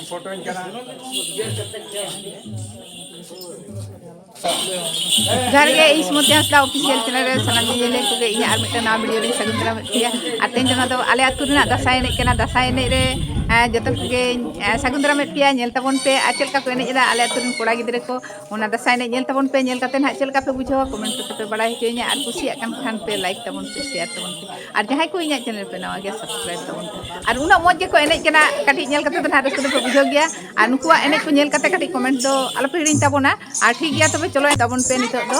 photo जहाँ के स्मृति Hansda official channel रे सनाम निजेले को गे इया आर मिटे ना वीडियो रे सगुन दाराम पिया आर तेन जना दो आले आतु रेना दासाय एने केना दासाय एने रे जतन को गे सगुन दाराम पिया नेल ताबन पे आ चेलका को एने एदा आले आतु रेन कोड़ा गिदरे को ओना दासाय एने नेल ताबन पे नेल काते ना चेलका पे बुझावा कमेंट पे बड़ाई होचोइया आर कुसिया कान खान पे लाइक ताबन पे शेयर ताबन पे आर जहां को इया चैनल पे नवा गे सब्सक्राइब ताबन पे आर उना मौज को एने केना काटी नेल काते तो ना रस्को पे बुझो गया आर नुकुआ एने को नेल काते काटी कमेंट दो आलो पे हिड़िन ताबोना आर ठीक गया तबे चलो ताबन पे नितो दो